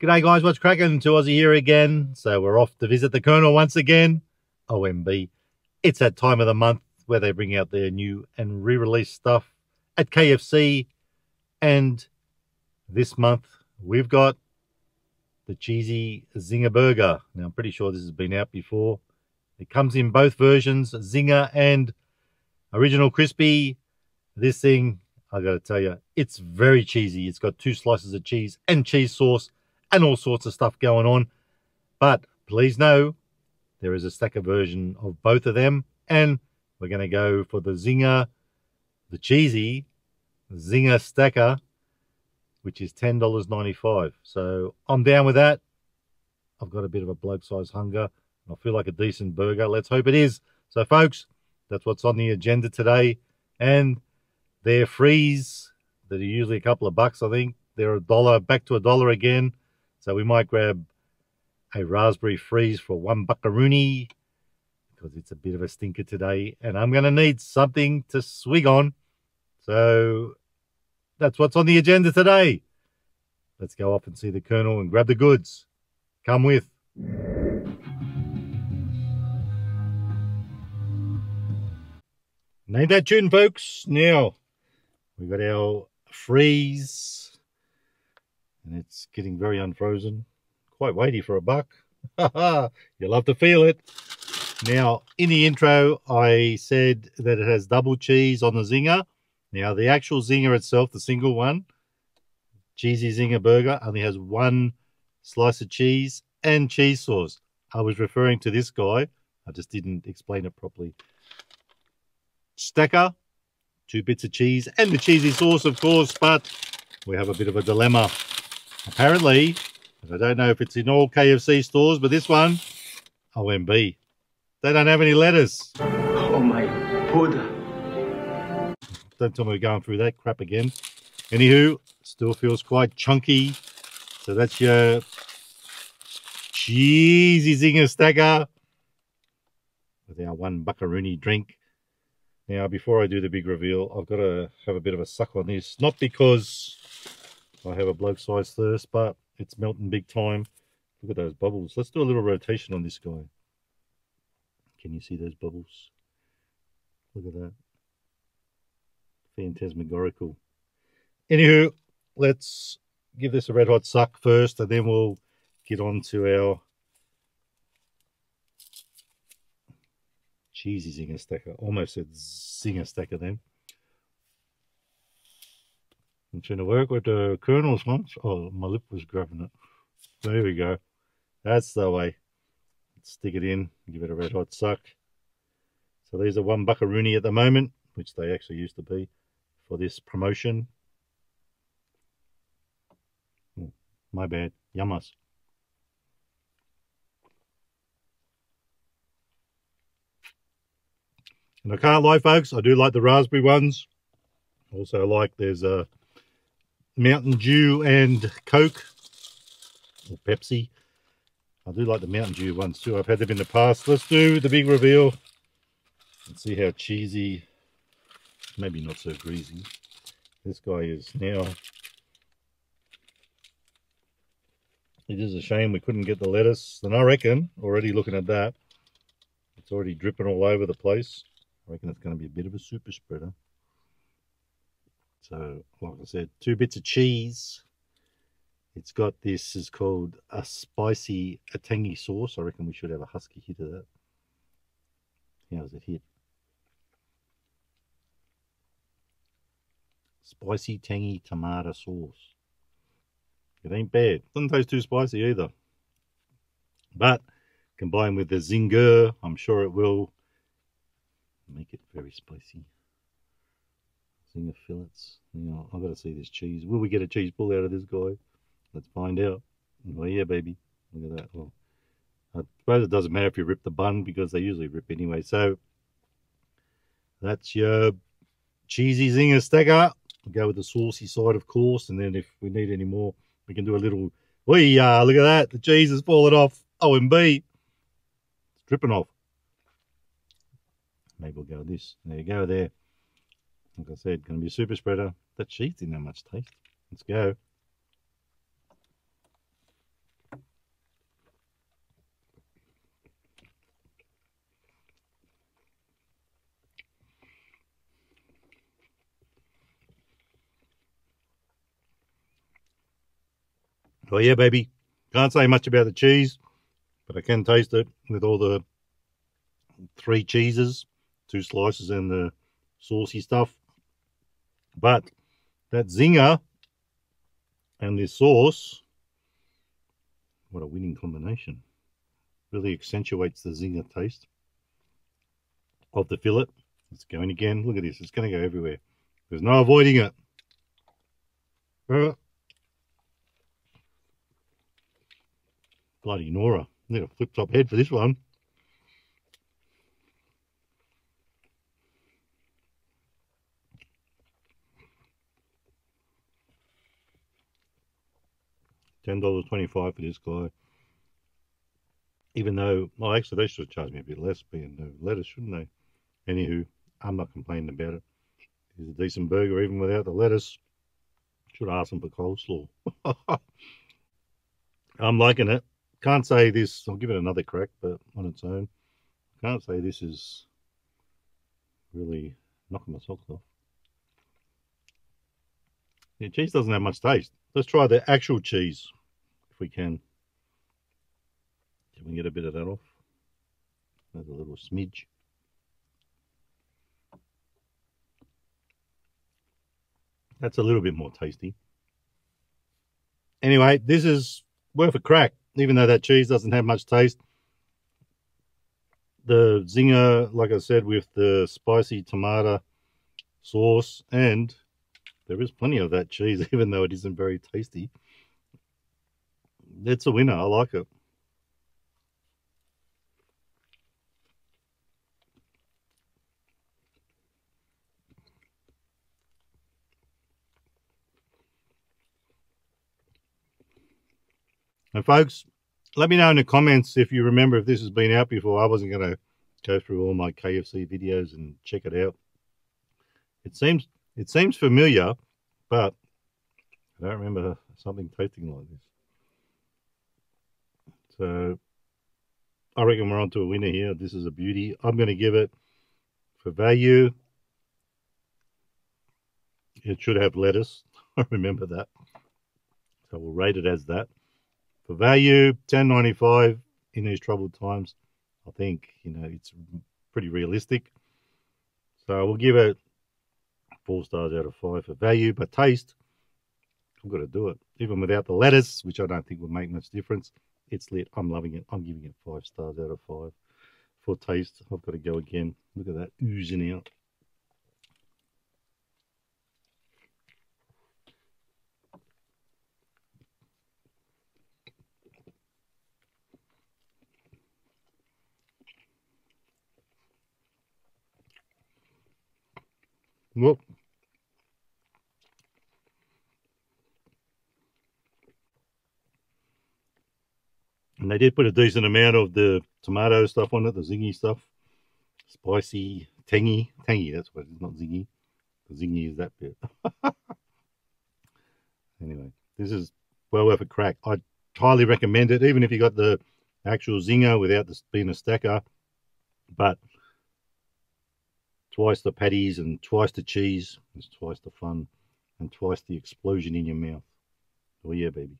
G'day guys, what's cracking? To Aussie here again. So we're off to visit the Colonel once again. OMB. It's that time of the month where they bring out their new and re-release stuff at KFC. And this month we've got the cheesy Zinger burger. Now I'm pretty sure this has been out before. It comes in both versions, Zinger and original crispy. This thing, I gotta tell you, it's very cheesy. It's got 2 slices of cheese and cheese sauce and all sorts of stuff going on. But please know, there is a stacker version of both of them. And we're going to go for the Zinger, the cheesy Zinger stacker, which is $10.95. So I'm down with that. I've got a bit of a bloke-sized hunger. I feel like a decent burger. Let's hope it is. So folks, that's what's on the agenda today. And their freeze, that are usually a couple of bucks, I think. They're $1, back to $1 again. So we might grab a raspberry freeze for $1 because it's a bit of a stinker today. And I'm going to need something to swig on. So that's what's on the agenda today. Let's go off and see the Colonel and grab the goods. Come with. Name that tune, folks. Now, we've got our freeze. And it's getting very unfrozen. Quite weighty for $1. You'll love to feel it. Now, in the intro, I said that it has double cheese on the Zinger. Now, the actual Zinger itself, the single one, cheesy Zinger burger, only has 1 slice of cheese and cheese sauce. I was referring to this guy. I just didn't explain it properly. Stacker, 2 bits of cheese and the cheesy sauce, of course, but we have a bit of a dilemma. Apparently, I don't know if it's in all KFC stores, but this one, OMB, they don't have any lettuce. Oh my Buddha. Don't tell me we're going through that crap again. Anywho, still feels quite chunky. So that's your cheesy Zinger stacker with our $1 drink. Now, before I do the big reveal, I've got to have a bit of a suck on this. Not because I have a bloke-sized thirst, but it's melting big time. Look at those bubbles. Let's do a little rotation on this guy. Can you see those bubbles? Look at that. Phantasmagorical. Anywho, let's give this a red hot suck first, and then we'll get on to our cheesy Zinger stacker. Almost said Zinger stacker then. I'm trying to work with the Colonel's once. Oh, my lip was grabbing it. There we go. That's the way. Let's stick it in, give it a red hot suck. So these are $1 at the moment, which they actually used to be for this promotion. Oh, my bad. Yummas. And I can't lie, folks, I do like the raspberry ones. Also like there's a Mountain Dew and Coke or Pepsi. I do like the Mountain Dew ones too. I've had them in the past. Let's do the big reveal and see how cheesy, maybe not so greasy, this guy is now. It is a shame we couldn't get the lettuce. And I reckon, already looking at that, it's already dripping all over the place. I reckon it's going to be a bit of a super spreader. So, like I said, 2 bits of cheese. It's got this, is called a spicy, a tangy sauce. I reckon we should have a husky hit of that. How's it hit? Spicy, tangy tomato sauce. It ain't bad. Doesn't taste too spicy either. But, combined with the Zinger, I'm sure it will make it very spicy. Zinger fillets. Now, I've got to see this cheese. Will we get a cheese pull out of this guy? Let's find out. Oh yeah, baby. Look at that. Well, I suppose it doesn't matter if you rip the bun because they usually rip anyway. So that's your cheesy Zinger stacker. We'll go with the saucy side, of course. And then if we need any more, we can do a little... look at that. The cheese is falling off. OMB. It's dripping off. Maybe we'll go with this. There you go there. Like I said, going to be a super spreader. That cheese didn't have much taste. Let's go. Oh yeah, baby. Can't say much about the cheese, but I can taste it with all the 3 cheeses, 2 slices and the saucy stuff. But that zinger and this sauce, what a winning combination. Really accentuates the zinger taste of the fillet. It's going again. Look at this. It's going to go everywhere. There's no avoiding it. Bloody Nora. Need a flip-top head for this one. $10.25 for this guy. Even though, well, actually, they should charge me a bit less being the lettuce, shouldn't they? Anywho, I'm not complaining about it. It's a decent burger even without the lettuce. Should ask them for coleslaw. I'm liking it. Can't say this, I'll give it another crack, but on its own. Can't say this is really knocking my socks off. Yeah, cheese doesn't have much taste. Let's try the actual cheese, if we can. Can we get a bit of that off? There's a little smidge. That's a little bit more tasty. Anyway, this is worth a crack, even though that cheese doesn't have much taste. The zinger, like I said, with the spicy tomato sauce, and there is plenty of that cheese, even though it isn't very tasty. It's a winner. I like it. And folks, let me know in the comments if you remember if this has been out before. I wasn't going to go through all my KFC videos and check it out. It seems familiar, but I don't remember something tasting like this. So I reckon we're on to a winner here. This is a beauty. I'm going to give it, for value, it should have lettuce. I remember that. So we'll rate it as that. For value, $10.95 in these troubled times. I think, it's pretty realistic. So we'll give it 4 stars out of 5 for value. But taste, I've got to do it. Even without the lettuce, which I don't think will make much difference. It's lit. I'm loving it. I'm giving it 5 stars out of 5. For taste, I've got to go again. Look at that oozing out. Well, and they did put a decent amount of the tomato stuff on it, the zingy stuff. Spicy, tangy. Tangy, that's what it is, not zingy. The zingy is that bit. Anyway, this is well worth a crack. I'd highly recommend it, even if you got the actual zinger without this being a stacker. But twice the patties and twice the cheese is twice the fun and twice the explosion in your mouth. Oh yeah, baby.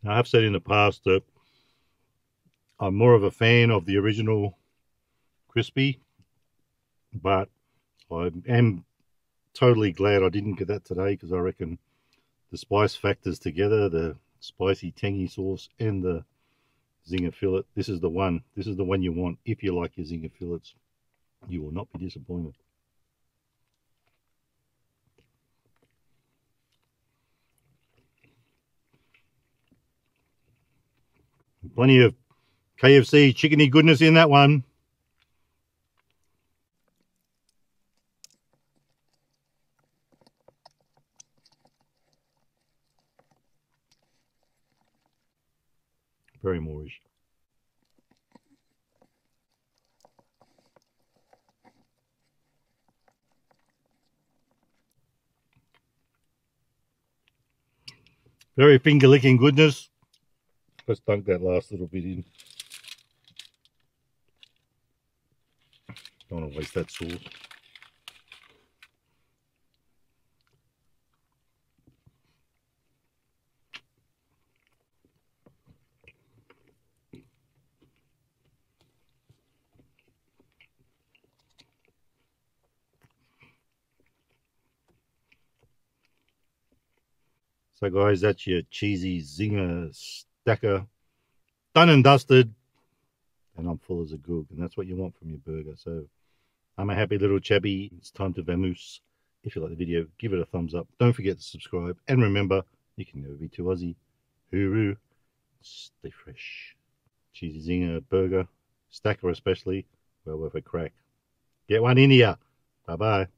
Now, I've said in the past that I'm more of a fan of the original crispy, but I am totally glad I didn't get that today, because I reckon the spice factors together, the spicy tangy sauce and the zinger fillet, this is the one. This is the one you want if you like your zinger fillets. You will not be disappointed. Plenty of KFC chickeny goodness in that one. Very Moorish. Very finger licking goodness. Let's dunk that last little bit in. Don't want to waste that sauce. So guys, that's your cheesy Zinger stacker. Done and dusted. And I'm full as a goog. And that's what you want from your burger. So I'm a happy little chabby. It's time to vamoose. If you like the video, give it a thumbs up. Don't forget to subscribe. And remember, you can never be too Aussie. Hooroo. Stay fresh. Cheesy Zinger burger. Stacker especially. Well worth a crack. Get one in here. Bye-bye.